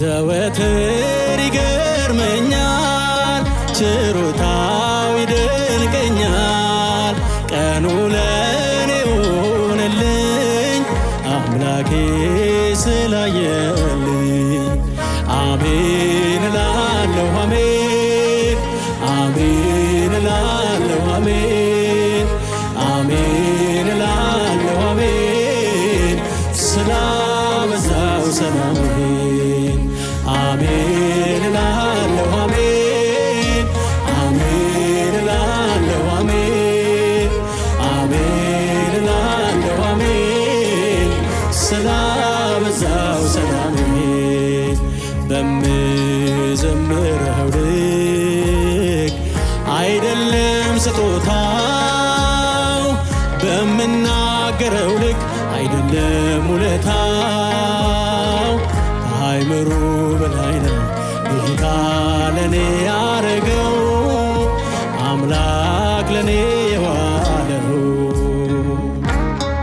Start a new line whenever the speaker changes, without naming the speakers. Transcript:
ዘወትር ይገርመኛል ችሮታው ይደንቀኛል ቀኑ ለኔ ሆነልኝ አምላኬ ስላየልኝ አሜን እላለሁ አሜን አሜን እላለሁ አሜን አሜን እላለሁ አሜን ስላበዛው ሰላምህን አሜን እላለሁ አሜን አሜን እላለሁ አሜን አሜን እላለሁ አሜን ስላበዛው ሰላምህን በምዘምረው ልክ አይደለም ስጦታው በምናገረው ልክ አይደለም ውለታው ከአይምሮ በላይ ነው ጌታ ለኔ